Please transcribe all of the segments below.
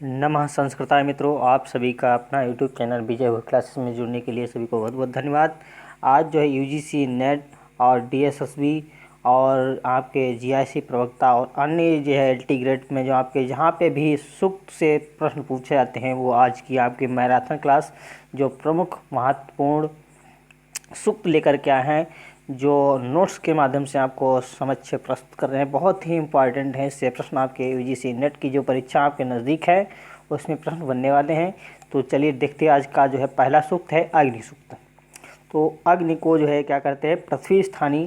नमः संस्कृताय मित्रों, आप सभी का अपना यूट्यूब चैनल विजय वर्क क्लासेस में जुड़ने के लिए सभी को बहुत बहुत धन्यवाद। आज जो है यूजीसी नेट और डीएसएसबी और आपके जीआईसी प्रवक्ता और अन्य जो है एलटी ग्रेड में जो आपके जहाँ पे भी सूक्त से प्रश्न पूछे जाते हैं, वो आज की आपकी मैराथन क्लास जो प्रमुख महत्वपूर्ण सूक्त लेकर के आए हैं, जो नोट्स के माध्यम से आपको समक्ष प्रस्तुत कर रहे हैं। बहुत ही इम्पॉर्टेंट है इससे प्रश्न। आपके यूजीसी नेट की जो परीक्षा आपके नज़दीक है उसमें प्रश्न बनने वाले हैं। तो चलिए देखते हैं आज का जो है पहला सूक्त है अग्नि सूक्त। तो अग्नि को जो है क्या करते हैं, पृथ्वी स्थानी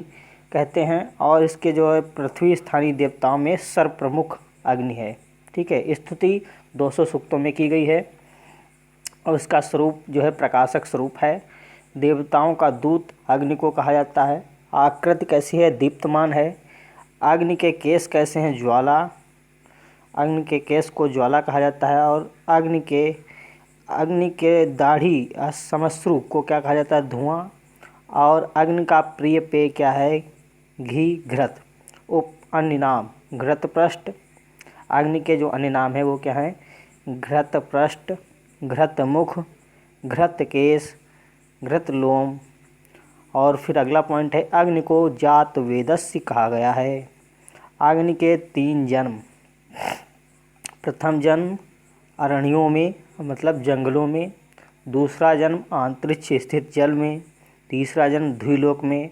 कहते हैं और इसके जो है पृथ्वी स्थानीय देवताओं में सर्वप्रमुख अग्नि है। ठीक है, स्तुति 200 सूक्तों में की गई है और इसका स्वरूप जो है प्रकाशक स्वरूप है। देवताओं का दूत अग्नि को कहा जाता है। आकृति कैसी है, दीप्तमान है। अग्नि के केस कैसे हैं, ज्वाला। अग्नि के केस को ज्वाला कहा जाता है। और अग्नि के दाढ़ी समश्रु को क्या कहा जाता है, धुआं। और अग्नि का प्रिय पेय क्या है, घी, घृत। उप अन्य नाम घृतपृष्ठ। अग्नि के जो अन्य नाम है वो क्या है, घृतपृष्ठ, घृतमुख, घृतकेश, घृतलोम। और फिर अगला पॉइंट है, अग्नि को जात वेदस्य कहा गया है। अग्नि के 3 जन्म। प्रथम जन्म अरण्यों में मतलब जंगलों में। दूसरा जन्म अंतरिक्ष स्थित जल में। तीसरा जन्म द्विलोक में।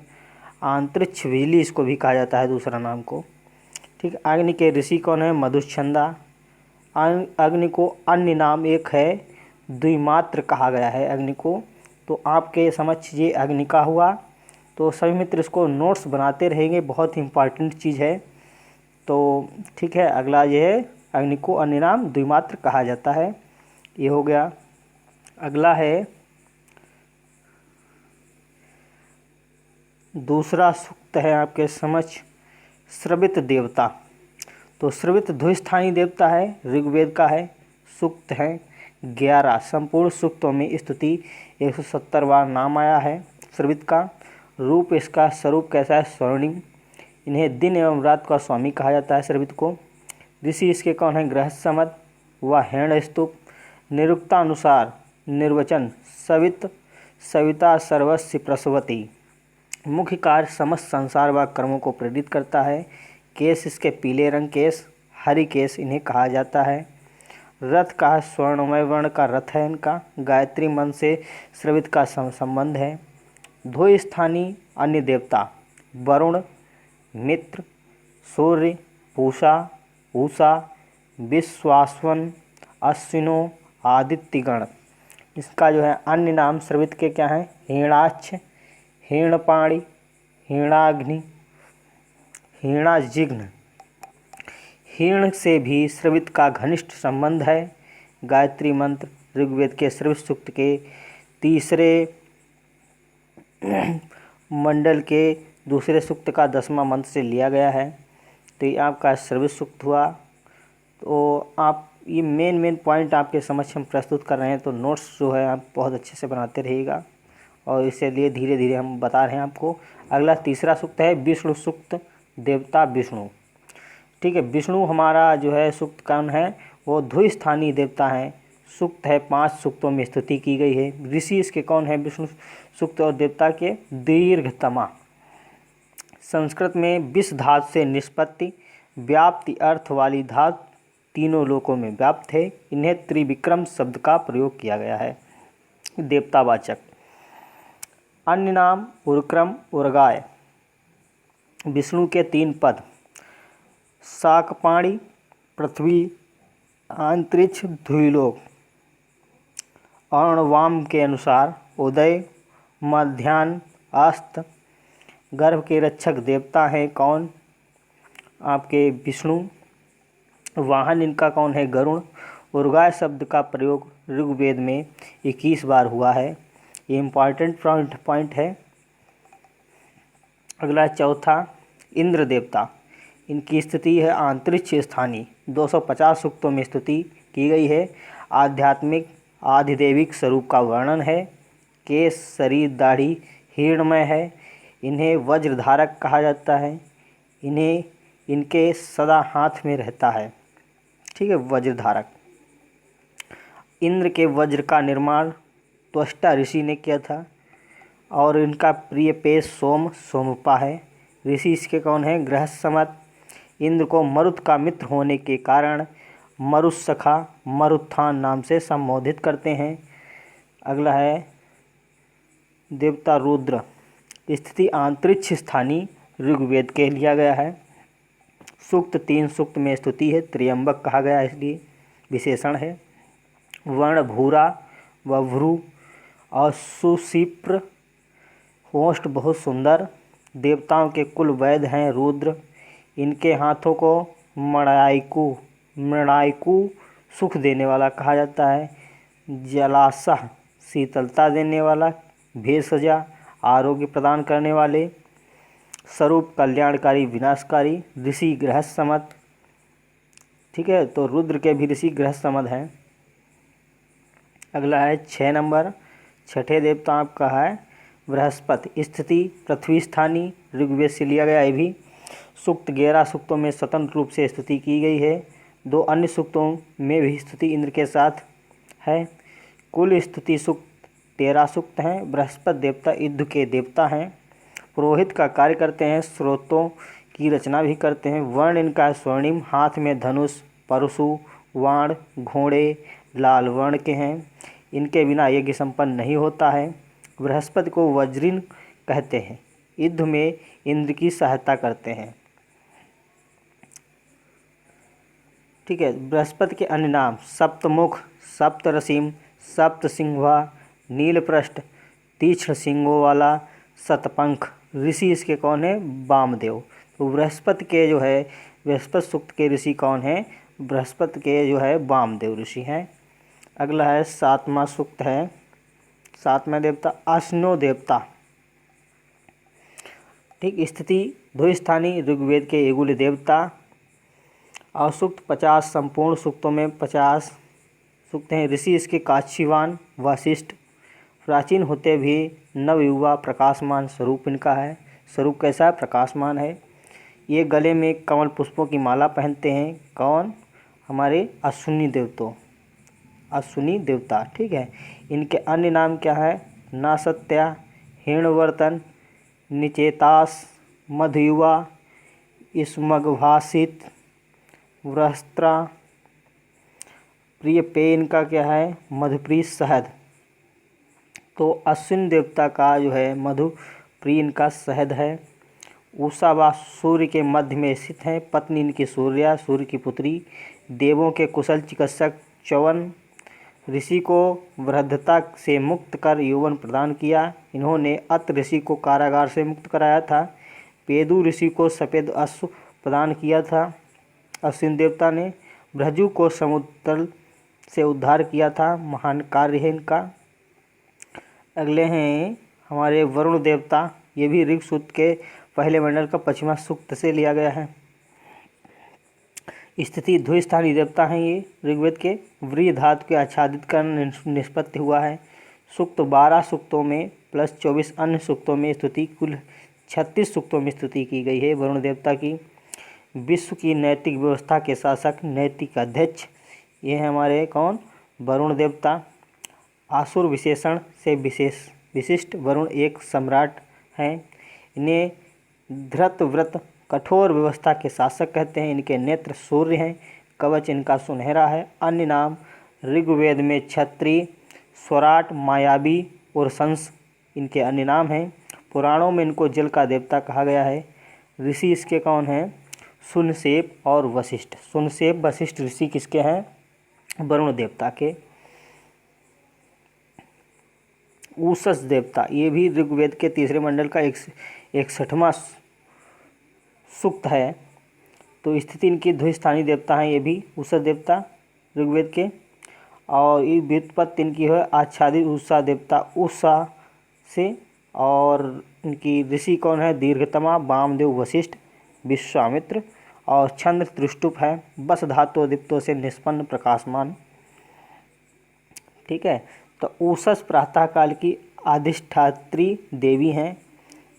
अंतरिक्ष बिजली इसको भी कहा जाता है दूसरा नाम को। ठीक, अग्नि के ऋषि कौन है, मधुच्छंदा। अग्नि को अन्य नाम एक है द्विमात्र कहा गया है अग्नि को। तो आपके समक्ष ये अग्नि का हुआ। तो सभी मित्र इसको नोट्स बनाते रहेंगे, बहुत ही इम्पॉर्टेंट चीज़ है। तो ठीक है, अगला ये है अग्नि को अन्य नाम द्विमात्र कहा जाता है, ये हो गया। अगला है दूसरा सूक्त है आपके समक्ष श्रवित देवता। तो श्रवित द्विस्थानी देवता है, ऋग्वेद का है। सूक्त है 11। संपूर्ण सूक्तों में स्तुति 170 बार नाम आया है श्रवित का। रूप इसका स्वरूप कैसा है, स्वर्णिम। इन्हें दिन एवं रात का स्वामी कहा जाता है श्रवित को। ऋषि इसके कौन है, गृहस्थमत व हेणस्तुप। निरुक्तानुसार निर्वचन सविता सर्वस्य प्रसवती। मुख्य कार्य समस्त संसार व कर्मों को प्रेरित करता है। केस इसके पीले रंग केस, हरि केस इन्हें कहा जाता है। रथ का स्वर्णमय वर्ण का रथ है इनका। गायत्री मंत्र से श्रवित का संबंध है। द्वि स्थानीय अन्य देवता वरुण, मित्र, सूर्य, पूषा, उषा, विश्वास्वन, अश्विनो, आदित्यगण। इसका जो है अन्य नाम श्रवित के क्या है, हिरणाक्ष, हिरण्यपाणी, हिरणाग्नि, हिरणाजिघ्न। हिरण से भी श्रवित का घनिष्ठ संबंध है। गायत्री मंत्र ऋग्वेद के श्रवित सूक्त के तीसरे मंडल के दूसरे सूक्त का 10वां मंत्र से लिया गया है। तो ये आपका श्रवित सूक्त हुआ। तो आप ये मेन पॉइंट आपके समक्ष हम प्रस्तुत कर रहे हैं, तो नोट्स जो है आप बहुत अच्छे से बनाते रहिएगा और इसलिए धीरे धीरे हम बता रहे हैं आपको। अगला तीसरा सूक्त है विष्णु सूक्त, देवता विष्णु। ठीक है, विष्णु हमारा जो है सूक्त कौन है, वो द्विस्थानीय देवता हैं। सूक्त है 5 सूक्तों में स्तुति की गई है। ऋषि इसके कौन है, विष्णु सूक्त और देवता के दीर्घतमा। संस्कृत में विष धातु से निष्पत्ति व्याप्ति अर्थ वाली धातु तीनों लोकों में व्याप्त है। इन्हें त्रिविक्रम शब्द का प्रयोग किया गया है, देवतावाचक। अन्य नाम उर्क्रम, उर्गाय। विष्णु के 3 पद, शाकपाणी, पृथ्वी, अंतरिक्ष, द्विलोक। अर्णवाम के अनुसार उदय, मध्याह्न, अस्त। गर्भ के रक्षक देवता हैं कौन, आपके विष्णु। वाहन इनका कौन है, गरुण। उर्गाय शब्द का प्रयोग ऋग्वेद में 21 बार हुआ है। ये इम्पॉर्टेंट पॉइंट है। अगला चौथा इंद्र देवता। इनकी स्तुति है अंतरिक्ष स्थानीय। 250 सूक्तों में स्तुति की गई है। आध्यात्मिक आधिदेविक स्वरूप का वर्णन है। केश, शरीर, दाढ़ी हिरण्मय है। इन्हें वज्रधारक कहा जाता है। इनके सदा हाथ में रहता है। ठीक है, वज्रधारक। इंद्र के वज्र का निर्माण त्वष्टा ऋषि ने किया था और इनका प्रिय पेय सोमपा है। ऋषि इसके कौन है? गृहस्थमत। इंद्र को मरुत का मित्र होने के कारण मरुत्सखा मरुत्थान नाम से संबोधित करते हैं। अगला है देवता रुद्र। स्थिति अंतरिक्ष स्थानीय ऋग्वेद के लिया गया है। सूक्त 3 सूक्त में स्तुति है, त्र्यंबक कहा गया है इसलिए विशेषण है। वर्ण भूरा व भ्रू और सुशिप्र, होस्ट बहुत सुंदर। देवताओं के कुल वैद्य हैं रुद्र। इनके हाथों को मृणायकु सुख देने वाला कहा जाता है। जलाशय शीतलता देने वाला। भेषजा आरोग्य प्रदान करने वाले। स्वरूप कल्याणकारी विनाशकारी। ऋषि गृहस्थ समद। ठीक है, तो रुद्र के भी ऋषि गृहस्थ समद हैं। अगला है 6 नंबर। छठे देवता आपका है बृहस्पति। स्थिति पृथ्वी स्थानीय ऋग्वेद से लिया गया। ये भी सूक्त 11 सूक्तों में स्वतंत्र रूप से स्तुति की गई है। 2 अन्य सूक्तों में भी स्तुति इंद्र के साथ है। कुल स्तुति सूक्त 13 सूक्त हैं। बृहस्पति देवता युद्ध के देवता हैं। पुरोहित का कार्य करते हैं। स्रोतों की रचना भी करते हैं। वर्ण इनका स्वर्णिम। हाथ में धनुष, परशु, वाण, घोड़े लाल वर्ण के हैं। इनके बिना यज्ञ संपन्न नहीं होता है। बृहस्पति को वज्रिन कहते हैं। युद्ध में इंद्र की सहायता करते हैं। ठीक है, बृहस्पति के अन्य नाम सप्तमुख, सप्तरसीम, सप्तसिंहवा, नीलपृष्ठ, तीक्ष्ण सिंगों वाला, शतपंख। ऋषि इसके कौन है? वामदेव। तो बृहस्पति के जो है बृहस्पति सूक्त के ऋषि कौन है? बृहस्पति के जो है वामदेव ऋषि हैं। अगला है 7वां सूक्त है। 7वां देवता अश्नो देवता। ठीक, स्थिति द्विस्थानी ऋग्वेद के युगुल देवता। और सूक्त 50 संपूर्ण सूक्तों में 50 सूक्त हैं। ऋषि इसके काशीवान वशिष्ठ। प्राचीन होते भी नवयुवा प्रकाशमान स्वरूप इनका है। स्वरूप कैसा है? प्रकाशमान है। ये गले में कमल पुष्पों की माला पहनते हैं। कौन? हमारे अश्विनी देवता। ठीक है, इनके अन्य नाम क्या है? नासत्या, हिरणवर्तन, निचेतास, मधुयुवा, स्मगभाषित, वस्त्रा। प्रिय पेय इनका क्या है? मधुप्रिय शहद। तो अश्विन देवता का जो है मधुप्रिय इनका शहद है। उषावा सूर्य के मध्य में स्थित है। पत्नी इनकी सूर्या, सूर्य की पुत्री। देवों के कुशल चिकित्सक च्यवन। ऋषि को वृद्धता से मुक्त कर यौवन प्रदान किया। इन्होंने अत ऋषि को कारागार से मुक्त कराया था। पेदु ऋषि को सफ़ेद अश्व प्रदान किया था अश्विन देवता ने। भृजु को समुद्र से उद्धार किया था। महान कार्य है इनका। अगले हैं हमारे वरुण देवता। ये भी ऋग सूक्त के पहले मंडल का 25वां सूक्त से लिया गया है। स्थिति द्विस्थानी देवता हैं ये ऋग्वेद के। व्रीहि धातु के आच्छादित कारण निष्पत्ति हुआ है। सूक्त 12 सूक्तों में प्लस 24 अन्य सूक्तों में स्तुति, कुल 36 सूक्तों में स्तुति की गई है वरुण देवता की। विश्व की नैतिक व्यवस्था के शासक, नैतिक अध्यक्ष, ये हैं हमारे कौन? वरुण देवता। आसुर विशेषण से विशिष्ट वरुण एक सम्राट हैं। इन्हें धृतव्रत कठोर व्यवस्था के शासक कहते हैं। इनके नेत्र सूर्य हैं। कवच इनका सुनहरा है। अन्य नाम ऋग्वेद में क्षत्रिय, स्वराट, मायावी और शंस इनके अन्य नाम हैं। पुराणों में इनको जल का देवता कहा गया है। ऋषि इसके कौन हैं? सुनसेप और वशिष्ठ। सुनसेप वशिष्ठ ऋषि किसके हैं? वरुण देवता के। उषस देवता, ये भी ऋग्वेद के तीसरे मंडल का 61वां सूक्त है। तो स्थिति इनकी द्विस्थानी देवता हैं। ये भी उषस देवता ऋग्वेद के। और ये व्युत्पत्ति इनकी है आच्छादित उषा देवता उषा से। और इनकी ऋषि कौन है? दीर्घतमा, वामदेव, वशिष्ठ, विश्वामित्र। और चंद्र त्रिष्टुप है। बस धातु दीप्तों से निष्पन्न प्रकाशमान। ठीक है, तो उषस प्रातःकाल की अधिष्ठात्री देवी हैं।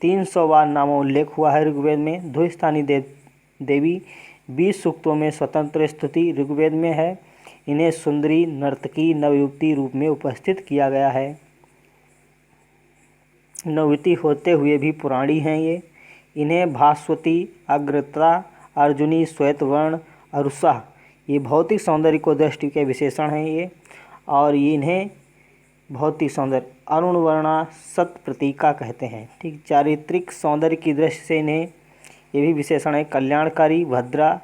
300 बार नामोल्लेख हुआ है ऋग्वेद में। द्विस्थानी देवी 20 सूक्तों में स्वतंत्र स्तुति ऋग्वेद में है। इन्हें सुंदरी नर्तकी नवयुवती रूप में उपस्थित किया गया है। नवयुवती होते हुए भी पुराणी हैं ये। इन्हें भास्वती, अग्रता, अर्जुनी, श्वेतवर्ण, अरुषा, ये भौतिक सौंदर्य को दृष्टि के विशेषण हैं ये। और इन्हें भौतिक सौंदर्य अरुणवर्णा सत प्रतीका कहते हैं। ठीक, चारित्रिक सौंदर्य की दृष्टि से इन्हें ये भी विशेषण है। कल्याणकारी, भद्रा,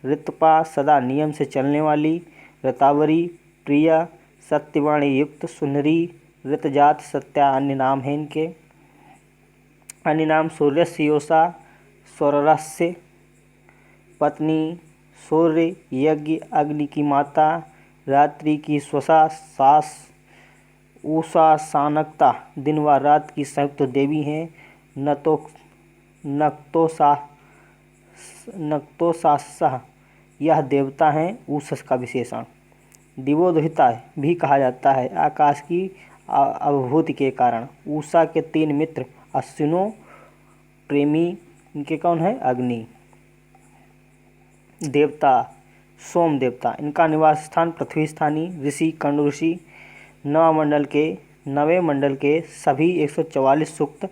ऋतपा, सदा नियम से चलने वाली, रतावरी, प्रिया, सत्यवाणी युक्त, सुंदरी, ऋतजात, सत्या अन्य नाम हैं इनके। अन्य नाम सूर्यस्य योषा, सौरस्य पत्नी, सूर्य, यज्ञ, अग्नि की माता, रात्रि की स्वसा, सास, उषा, सानकता, दिन व रात की संयुक्त देवी हैं। नक्तोसासह, यह देवता हैं उषस का विशेषण। दिवोदहिता भी कहा जाता है आकाश की अवभूति के कारण। उषा के 3 मित्र अश्विनो प्रेमी, इनके कौन है? अग्नि देवता, सोम देवता। इनका निवास स्थान पृथ्वी स्थानी, ऋषि कण्व ऋषि। नवे मंडल के सभी 144 सूक्त,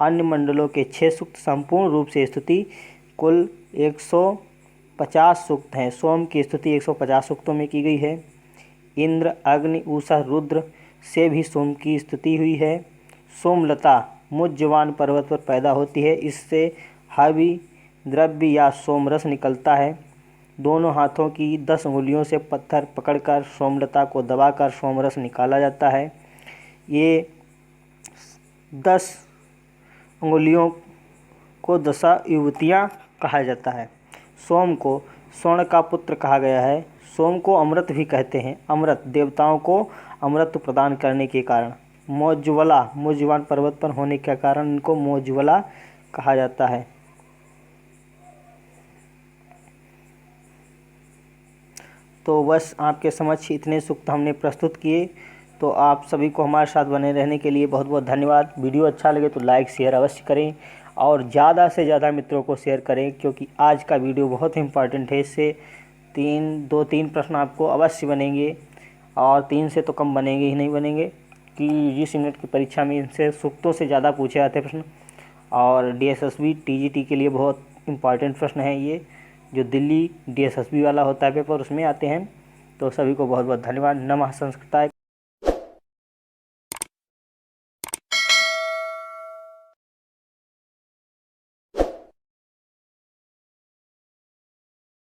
अन्य मंडलों के 6 सूक्त, संपूर्ण रूप से स्तुति कुल 150 सूक्त हैं। सोम की स्तुति 150 सूक्तों में की गई है। इंद्र, अग्नि, उषा, रुद्र से भी सोम की स्तुति हुई है। सोमलता मुज्जवान पर्वत पर पैदा होती है। इससे हवि द्रव्य या सोमरस निकलता है। दोनों हाथों की 10 उंगलियों से पत्थर पकड़कर सोमलता को दबाकर सोमरस निकाला जाता है। ये 10 उंगलियों को दशा युवतियाँ कहा जाता है। सोम को स्वर्ण का पुत्र कहा गया है। सोम को अमृत भी कहते हैं। अमृत देवताओं को अमृत प्रदान करने के कारण। मौज्ज्वला मुज्जवान पर्वत पर होने के कारण इनको मौज्ज्वला कहा जाता है। तो बस आपके समक्ष इतने सूक्त हमने प्रस्तुत किए। तो आप सभी को हमारे साथ बने रहने के लिए बहुत बहुत धन्यवाद। वीडियो अच्छा लगे तो लाइक शेयर अवश्य करें और ज़्यादा से ज़्यादा मित्रों को शेयर करें, क्योंकि आज का वीडियो बहुत इम्पॉर्टेंट है। इससे 2-3 प्रश्न आपको अवश्य बनेंगे और 3 से तो कम बनेंगे ही नहीं बनेंगे, कि यूजीसी नेट की परीक्षा में इनसे सूक्तों से ज़्यादा पूछे जाते प्रश्न। और डीएसएसबी टीजीटी के लिए बहुत इम्पॉर्टेंट प्रश्न है ये, जो दिल्ली डीएसएसबी वाला होता है पेपर, उसमें आते हैं। तो सभी को बहुत बहुत धन्यवाद। नमः संस्कृताय।